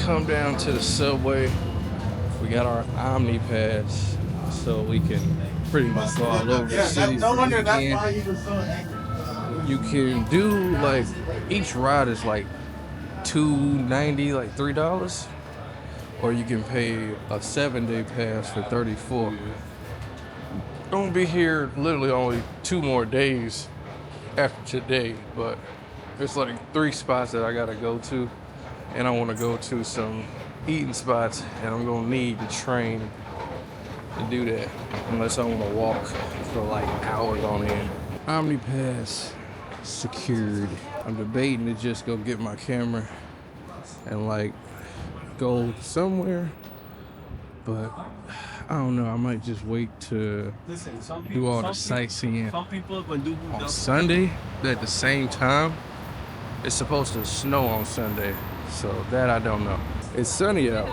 come down to the subway. We got our Omni Pass, so we can pretty much go all over the city. No wonder that's why he was so angry. You can do like each ride is like $2.90, like $3, or you can pay a 7-day pass for $34. I'm gonna be here literally only 2 more days after today, but there's like 3 spots that I gotta go to, and I want to go to some eating spots, and I'm gonna need the train to do that unless I want to walk for like hours on end. Omni Pass secured. I'm debating to just go get my camera and like go somewhere, but I don't know. I might just wait to do all the sightseeing on Sunday at the same time. It's supposed to snow on Sunday, so that I don't know. It's sunny out.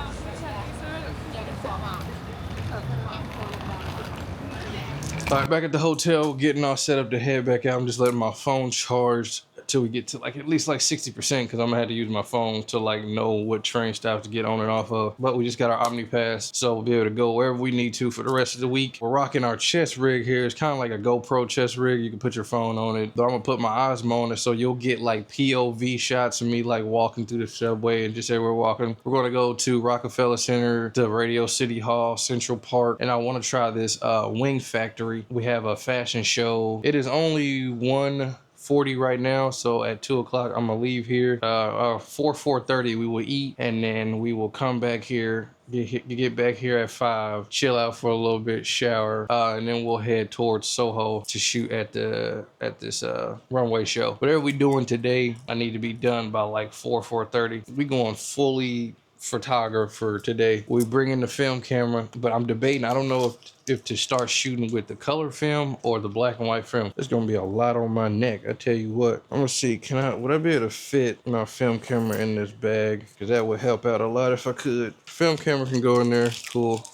All right, back at the hotel, getting all set up to head back out. I'm just letting my phone charge till we get to like at least like 60%, because I'm gonna have to use my phone to like know what train stops to get on and off of. But we just got our Omni Pass, so we'll be able to go wherever we need to for the rest of the week. We're rocking our chest rig here. It's kind of like a GoPro chest rig. You can put your phone on it. But I'm gonna put my Osmo on it, so you'll get like POV shots of me like walking through the subway and just everywhere walking. We're gonna go to Rockefeller Center, to Radio City Hall, Central Park, and I want to try this wing factory. We have a fashion show. It is only 1:40 right now, so at 2 o'clock I'm gonna leave here. 4:30 we will eat, and then we will come back here, get back here at 5, chill out for a little bit, shower, and then we'll head towards Soho to shoot at this runway show. Whatever we doing today, I need to be done by like 4:30. We going fully photographer today. We bring in the film camera, but I'm debating. I don't know if to start shooting with the color film or the black and white film. There's gonna be a lot on my neck. I tell you what. I'm gonna see. Would I be able to fit my film camera in this bag? Because that would help out a lot if I could. Film camera can go in there. Cool.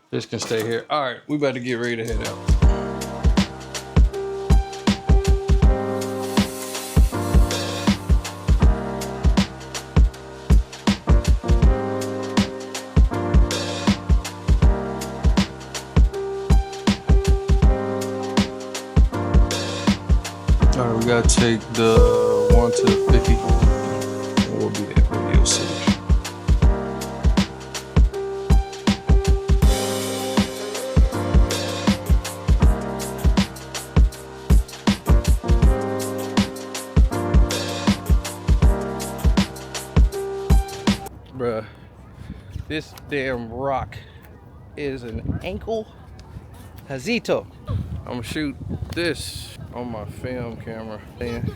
This can stay here. All right, we about to get ready to head out. Alright, we gotta take the 1 to 50, and we'll be at Radio City. Bruh, this damn rock is an ankle hazito. I'm gonna shoot this on my film camera. Man.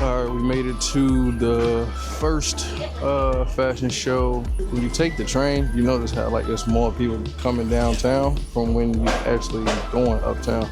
All right, we made it to the first fashion show. When you take the train, you notice how like there's more people coming downtown from when you actually going uptown.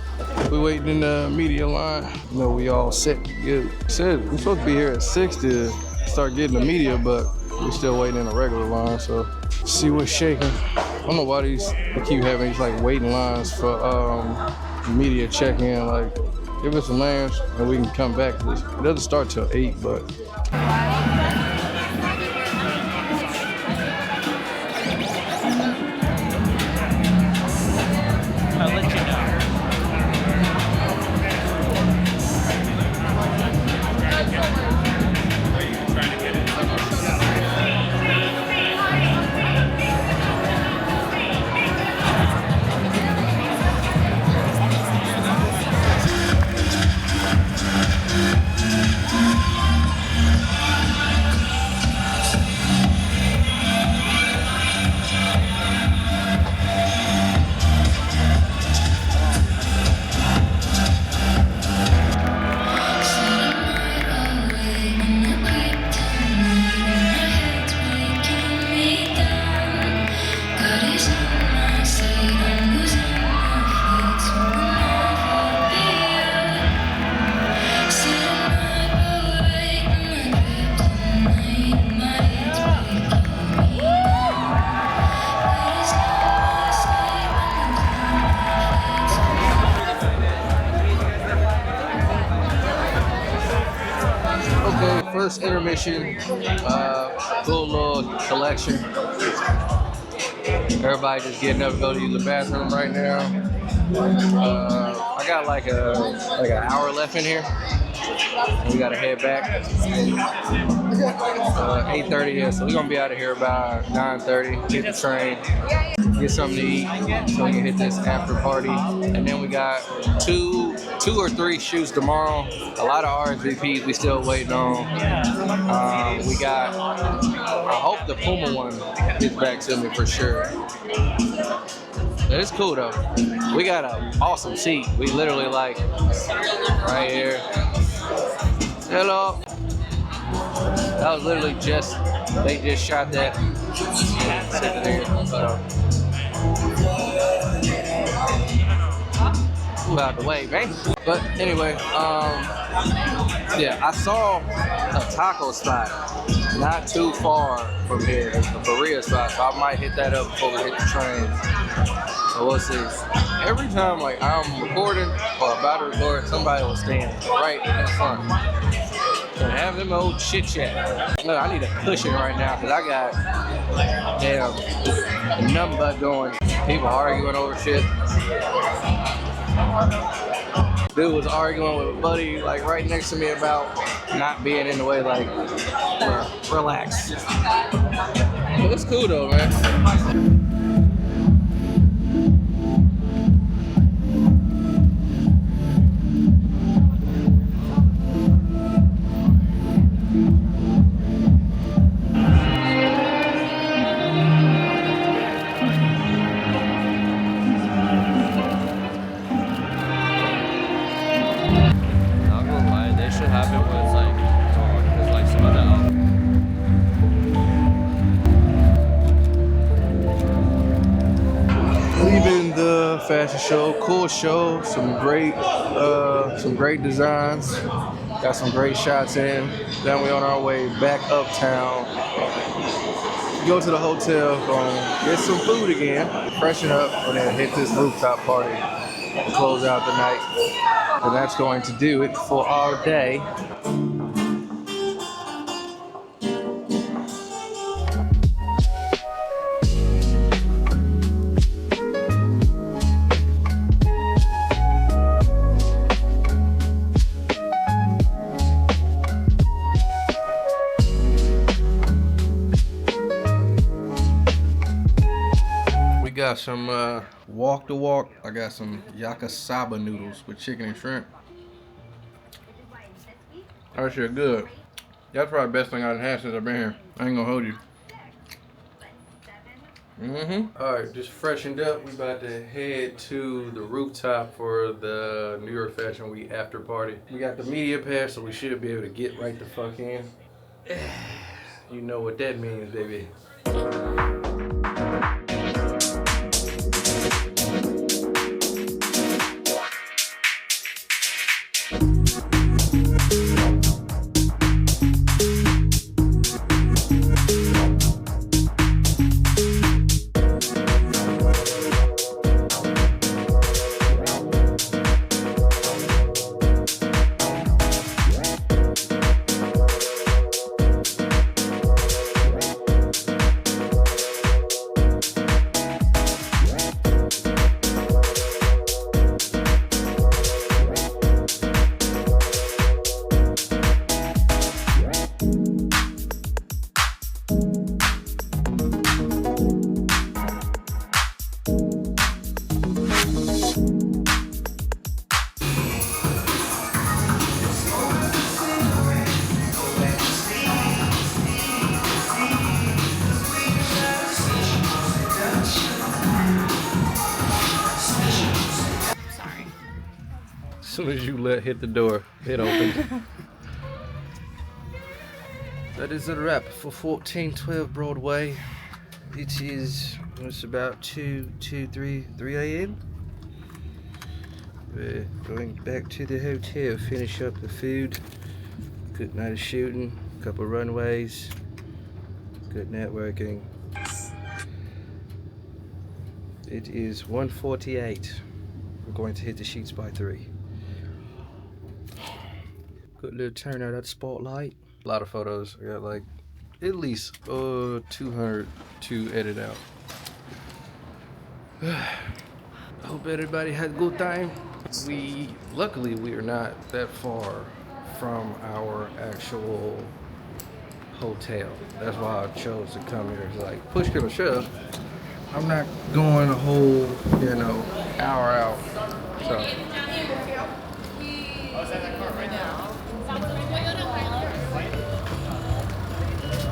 We waiting in the media line. You know, we all set to get. Said we're supposed to be here at 6 to start getting the media, but we're still waiting in a regular line. So see what's shaking. I don't know why they keep having these like waiting lines for media check-in. Like, give us some lands and we can come back. It doesn't start till 8, but. I'll let you know. First intermission, cool little collection. Everybody just getting up to go to use the bathroom right now. I got like an hour left in here. We gotta head back. 8:30, yeah, so we're gonna be out of here about 9:30. Hit the train, get something to eat, so we can hit this after party. And then we got two or three shoots tomorrow. A lot of RSVPs we still waiting on. We got, I hope the Puma one gets back to me for sure. But it's cool though. We got an awesome seat. We literally like right here. Hello. That was literally they just shot that. Sitting there. So. Move out the way, man. But anyway, yeah, I saw a taco spot not too far from here. It's the burrito spot, so I might hit that up before we hit the train. So we'll see. Every time like I'm recording or about to record, somebody will stand right in front and have them old chit chat. Look, I need a cushion right now because I got damn nothing but going. People arguing over shit. Dude was arguing with a buddy like right next to me about not being in the way, like relax. But it's cool though, man. Fashion show, cool show, some great designs, got some great shots in. Then we on our way back uptown. Go to the hotel, get some food again, freshen up, and then hit this rooftop party to close out the night. And that's going to do it for our day. Got some walk to walk. I got some yakisoba noodles with chicken and shrimp. That shit good. That's probably the best thing I've had since I've been here. I ain't gonna hold you. All right, just freshened up. We about to head to the rooftop for the New York Fashion Week after party. We got the media pass, so we should be able to get right the fuck in. You know what that means, baby. As soon as you hit the door, it opened. That is a wrap for 1412 Broadway. It's about 3 a.m. We're going back to the hotel, finish up the food. Good night of shooting, couple runways, good networking. It is 1:48. We're going to hit the sheets by 3. Good little turnout at the spotlight. A lot of photos. I got like at least 200 to edit out. I hope everybody had a good time. Luckily we are not that far from our actual hotel. That's why I chose to come here. It's like push come to shove, I'm not going a whole, hour out. So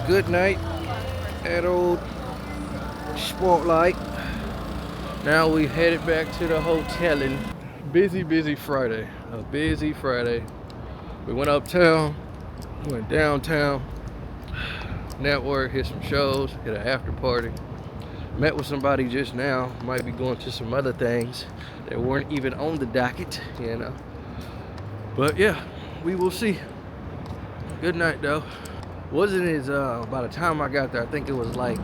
good night at old Spotlight. Now we headed back to the hotel. And busy Friday. A busy Friday. We went uptown, went downtown, network, hit some shows, hit an after party. Met with somebody just now. Might be going to some other things that weren't even on the docket, But yeah, we will see. Good night though. Wasn't as by the time I got there, I think it was like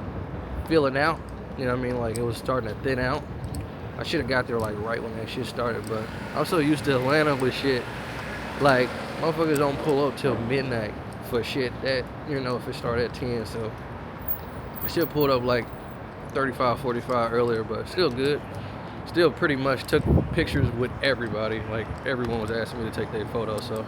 filling out. You know what I mean? Like it was starting to thin out. I should have got there like right when that shit started, but I'm so used to Atlanta with shit. Like motherfuckers don't pull up till midnight for shit that, if it started at 10. So I should have pulled up like 35, 45 earlier, but still good. Still pretty much took pictures with everybody. Like everyone was asking me to take their photos, so